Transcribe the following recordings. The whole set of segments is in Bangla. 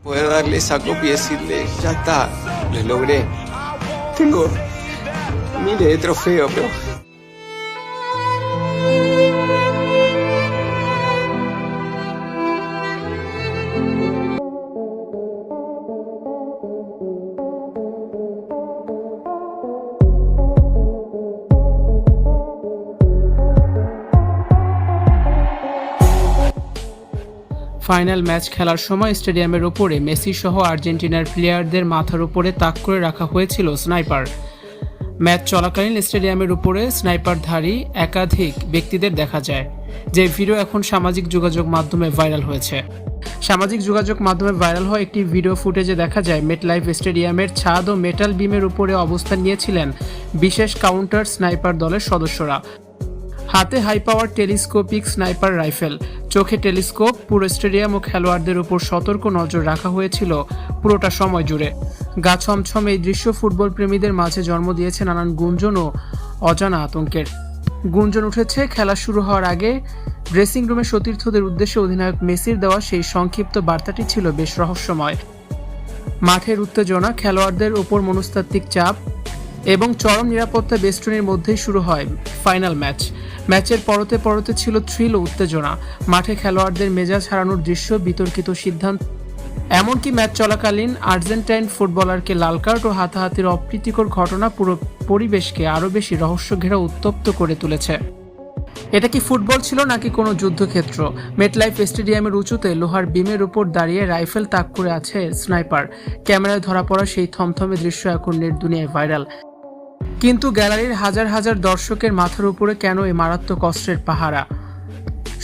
Poder darle esa copia y decirle, ya está, lo logré. Tengo miles de trofeos, pero final match খেলার সময় স্টেডিয়ামের উপরে মেসি সহ আর্জেন্টিনার প্লেয়ারদের মাথার উপরে তাক করে রাখা হয়েছিল স্নাইপার। ম্যাচ চলাকালীন স্টেডিয়ামের উপরে স্নাইপারধারী একাধিক ব্যক্তিদের দেখা যায়, যে ভিডিও এখন সামাজিক যোগাযোগ মাধ্যমে ভাইরাল হয়েছে। সামাজিক যোগাযোগ মাধ্যমে ভাইরাল হওয়া একটি ভিডিও ফুটেজে দেখা যায় মেটলাইফ স্টেডিয়ামের ছাদ ও মেটাল বিমের উপরে অবস্থান নিয়েছিলেন বিশেষ কাউন্টার স্নাইপার দলের সদস্যরা। হাতে high power telescopic sniper rifle, চোখে টেলিস্কোপ। পুরো স্টেডিয়াম ও খেলোয়াড়দের উপর সতর্ক নজর রাখা হয়েছিল পুরোটা সময় জুড়ে। গা ছমছম এই দৃশ্য ফুটবল প্রেমীদের মাঝে জন্ম দিয়েছে নানান গুঞ্জন ও অজানা আতঙ্কের। গুঞ্জন উঠেছে খেলা শুরু হওয়ার আগে ড্রেসিং রুমে সতীর্থদের উদ্দেশ্যে অধিনায়ক মেসির দেওয়া সেই সংক্ষিপ্ত বার্তাটি ছিল বেশ রহস্যময়। মাঠের উত্তেজনা, খেলোয়াড়দের উপর মনস্তাত্ত্বিক চাপ এবং চরম নিরাপত্তা বেষ্টনীর মধ্যেই শুরু হয় ফাইনাল ম্যাচ। ম্যাচের পরতে পরতে ছিল থ্রিল ও উত্তেজনা, মাঠে খেলোয়াড়দের মেজাজ হারানোর দৃশ্য, বিতর্কিত সিদ্ধান্ত, এমনকি ম্যাচ চলাকালীন আর্জেন্টাইন ফুটবলারকে লাল কার্ড ও হাতাহাতির অপ্রীতিকর ঘটনা পুরো পরিবেশকে আরও বেশি রহস্যঘেরা উত্তপ্ত করে তুলেছে। এটা কি ফুটবল ছিল নাকি কোনো যুদ্ধক্ষেত্র? মেটলাইফ স্টেডিয়ামের উঁচুতে লোহার বিমের উপর দাঁড়িয়ে রাইফেল তাক করে আছে স্নাইপার। ক্যামেরায় ধরা পড়া সেই থমথমে দৃশ্য এখন নেট দুনিয়ায় ভাইরাল। কিন্তু গ্যালারির হাজার হাজার দর্শকের মাথার উপরে কেন এই মারাত্মক অস্ত্রের পাহারা?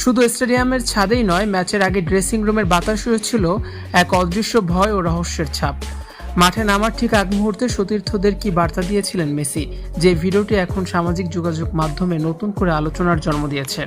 শুধু স্টেডিয়ামের ছাদেই নয়, ম্যাচের আগে ড্রেসিং রুমের বাতাসেও ছিল এক অদৃশ্য ভয় ও রহস্যের ছাপ। মাঠে নামার ঠিক আগ মুহূর্তে সতীর্থদের কি বার্তা দিয়েছিলেন মেসি, যে ভিডিওটি এখন সামাজিক যোগাযোগ মাধ্যমে নতুন করে আলোচনার জন্ম দিয়েছে।